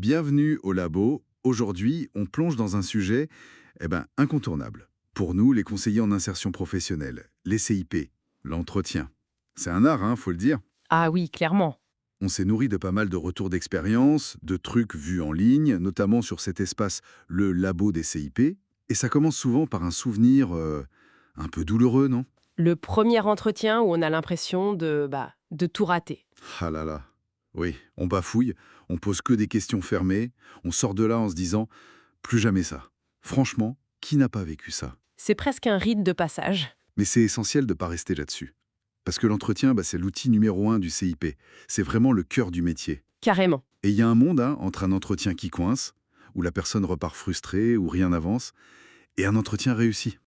Bienvenue au labo. Aujourd'hui, on plonge dans un sujet incontournable. Pour nous, les conseillers en insertion professionnelle, les CIP, l'entretien. C'est un art, faut le dire. Ah oui, clairement. On s'est nourri de pas mal de retours d'expérience, de trucs vus en ligne, notamment sur cet espace, le labo des CIP. Et ça commence souvent par un souvenir un peu douloureux, non? Le premier entretien où on a l'impression de tout rater. Ah là là. Oui, on bafouille, on pose que des questions fermées, on sort de là en se disant plus jamais ça. Franchement, qui n'a pas vécu ça? C'est presque un rite de passage. Mais c'est essentiel de ne pas rester là-dessus. Parce que l'entretien, c'est l'outil numéro 1 du CIP. C'est vraiment le cœur du métier. Carrément. Et il y a un monde entre un entretien qui coince, où la personne repart frustrée, où rien n'avance, et un entretien réussi.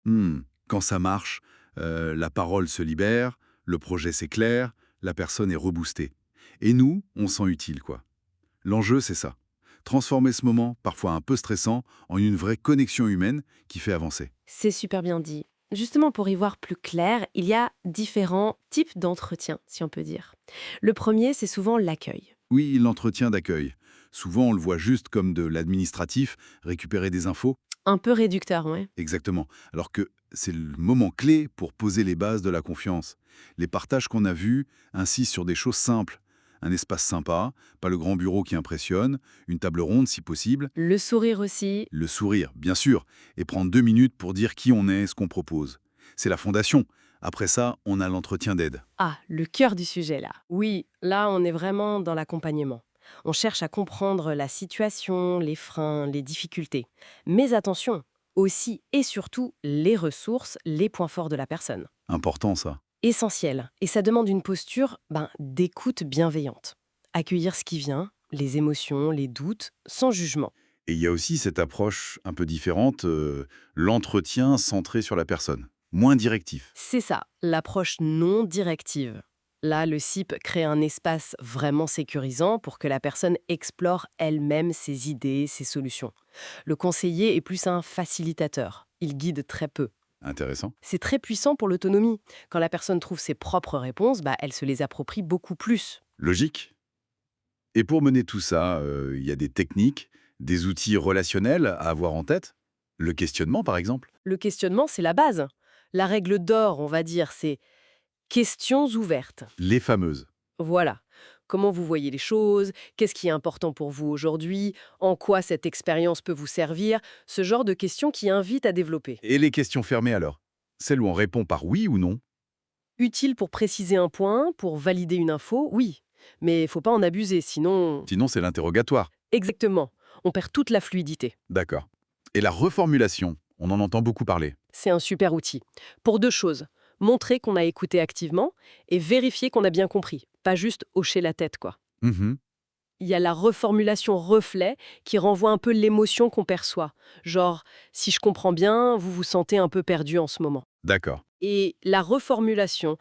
Quand ça marche, la parole se libère, le projet s'éclaire, la personne est reboostée. Et nous, on sent utile, quoi. L'enjeu, c'est ça. Transformer ce moment, parfois un peu stressant, en une vraie connexion humaine qui fait avancer. C'est super bien dit. Justement, pour y voir plus clair, il y a différents types d'entretiens, si on peut dire. Le premier, c'est souvent l'accueil. Oui, l'entretien d'accueil. Souvent, on le voit juste comme de l'administratif, récupérer des infos. Un peu réducteur, ouais. Exactement. Alors que c'est le moment clé pour poser les bases de la confiance. Les partages qu'on a vus insistent sur des choses simples. Un espace sympa, pas le grand bureau qui impressionne, une table ronde si possible, Le sourire aussi. le sourire, bien sûr, et prendre 2 minutes pour dire qui on est, ce qu'on propose. C'est la fondation. Après ça, on a l'entretien d'aide. Ah, le cœur du sujet, là. Oui, là, on est vraiment dans l'accompagnement. On cherche à comprendre la situation, les freins, les difficultés. Mais attention, aussi et surtout les ressources, les points forts de la personne. Important ça. Essentiel. Et ça demande une posture d'écoute bienveillante. Accueillir ce qui vient, les émotions, les doutes, sans jugement. Et il y a aussi cette approche un peu différente, l'entretien centré sur la personne. Moins directif. C'est ça, l'approche non directive. Là, le CIP crée un espace vraiment sécurisant pour que la personne explore elle-même ses idées, ses solutions. Le conseiller est plus un facilitateur. Il guide très peu. Intéressant. C'est très puissant pour l'autonomie. Quand la personne trouve ses propres réponses, elle se les approprie beaucoup plus. Logique. Et pour mener tout ça, il y a des techniques, des outils relationnels à avoir en tête. Le questionnement, par exemple. Le questionnement, c'est la base. La règle d'or, on va dire, c'est questions ouvertes. Les fameuses. Voilà. Comment vous voyez les choses? Qu'est-ce qui est important pour vous aujourd'hui? En quoi cette expérience peut vous servir? Ce genre de questions qui invitent à développer. Et les questions fermées alors? Celles où on répond par oui ou non? Utile pour préciser un point, pour valider une info, oui. Mais faut pas en abuser, sinon... Sinon, c'est l'interrogatoire. Exactement. On perd toute la fluidité. D'accord. Et la reformulation, on en entend beaucoup parler. C'est un super outil. Pour deux choses. Montrer qu'on a écouté activement et vérifier qu'on a bien compris. Pas juste hocher la tête, quoi. Mhm. Il y a la reformulation reflet qui renvoie un peu l'émotion qu'on perçoit. Genre, si je comprends bien, vous vous sentez un peu perdu en ce moment. D'accord. Et la reformulation,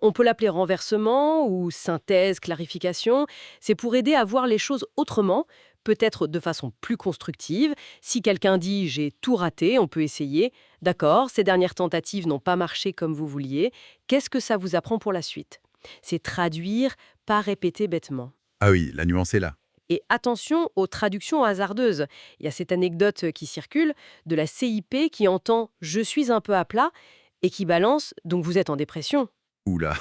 on peut l'appeler renversement ou synthèse, clarification, c'est pour aider à voir les choses autrement, peut-être de façon plus constructive. Si quelqu'un dit «j'ai tout raté», on peut essayer «d'accord, ces dernières tentatives n'ont pas marché comme vous vouliez, qu'est-ce que ça vous apprend pour la suite?» C'est traduire, pas répéter bêtement. Ah oui, la nuance est là. Et attention aux traductions hasardeuses. Il y a cette anecdote qui circule de la CIP qui entend «je suis un peu à plat» et qui balance «donc vous êtes en dépression». Oula,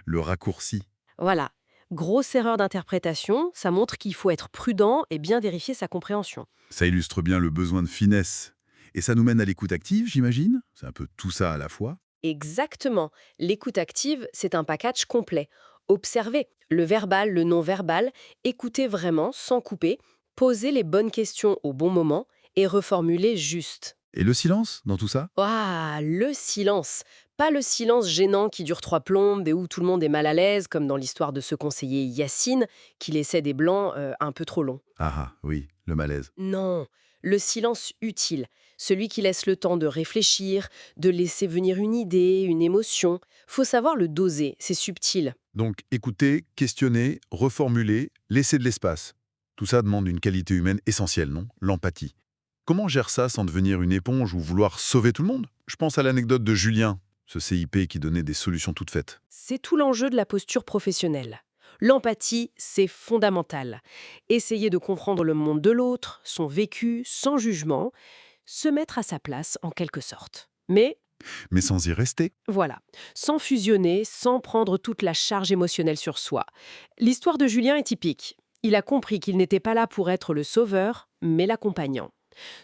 le raccourci. Voilà. Grosse erreur d'interprétation, ça montre qu'il faut être prudent et bien vérifier sa compréhension. Ça illustre bien le besoin de finesse. Et ça nous mène à l'écoute active, j'imagine? C'est un peu tout ça à la fois. Exactement. L'écoute active, c'est un package complet. Observez le verbal, le non-verbal, écoutez vraiment sans couper, posez les bonnes questions au bon moment et reformulez juste. Et le silence dans tout ça? Ah, le silence. Pas le silence gênant qui dure 3 plombes et où tout le monde est mal à l'aise, comme dans l'histoire de ce conseiller Yacine, qui laissait des blancs un peu trop longs. Ah ah, oui, le malaise. Non, le silence utile. Celui qui laisse le temps de réfléchir, de laisser venir une idée, une émotion. Faut savoir le doser, c'est subtil. Donc écouter, questionner, reformuler, laisser de l'espace. Tout ça demande une qualité humaine essentielle, non? L'empathie. Comment on gère ça sans devenir une éponge ou vouloir sauver tout le monde? Je pense à l'anecdote de Julien, ce CIP qui donnait des solutions toutes faites. C'est tout l'enjeu de la posture professionnelle. L'empathie, c'est fondamental. Essayer de comprendre le monde de l'autre, son vécu, sans jugement, se mettre à sa place en quelque sorte. Mais Mais sans y rester. voilà, sans fusionner, sans prendre toute la charge émotionnelle sur soi. L'histoire de Julien est typique. Il a compris qu'il n'était pas là pour être le sauveur, mais l'accompagnant.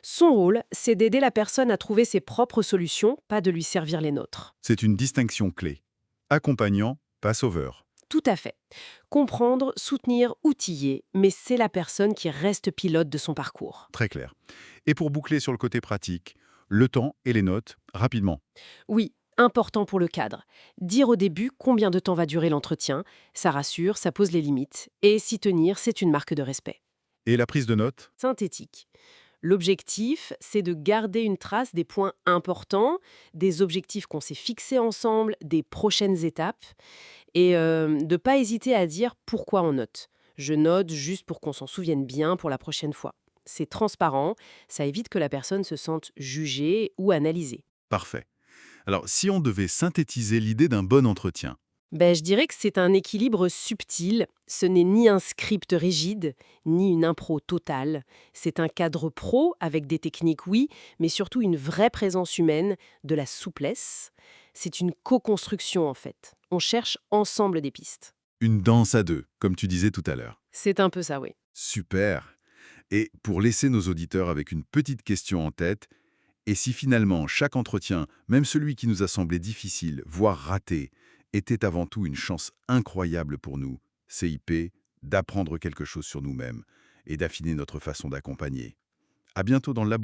Son rôle, c'est d'aider la personne à trouver ses propres solutions, pas de lui servir les nôtres. C'est une distinction clé. Accompagnant, pas sauveur. Tout à fait. Comprendre, soutenir, outiller, mais c'est la personne qui reste pilote de son parcours. Très clair. Et pour boucler sur le côté pratique, le temps et les notes, rapidement. Oui, important pour le cadre. Dire au début combien de temps va durer l'entretien, ça rassure, ça pose les limites. Et s'y tenir, c'est une marque de respect. Et la prise de notes? Synthétique. L'objectif, c'est de garder une trace des points importants, des objectifs qu'on s'est fixés ensemble, des prochaines étapes, et de ne pas hésiter à dire pourquoi on note. Je note juste pour qu'on s'en souvienne bien pour la prochaine fois. C'est transparent, ça évite que la personne se sente jugée ou analysée. Parfait. Alors, si on devait synthétiser l'idée d'un bon entretien, Je dirais que c'est un équilibre subtil. Ce n'est ni un script rigide, ni une impro totale. C'est un cadre pro avec des techniques, oui, mais surtout une vraie présence humaine, de la souplesse. C'est une co-construction en fait. On cherche ensemble des pistes. une danse à deux, comme tu disais tout à l'heure. C'est un peu ça, oui. Super. Et pour laisser nos auditeurs avec une petite question en tête, et si finalement chaque entretien, même celui qui nous a semblé difficile, voire raté, était avant tout une chance incroyable pour nous, CIP, d'apprendre quelque chose sur nous-mêmes et d'affiner notre façon d'accompagner. À bientôt dans le labo.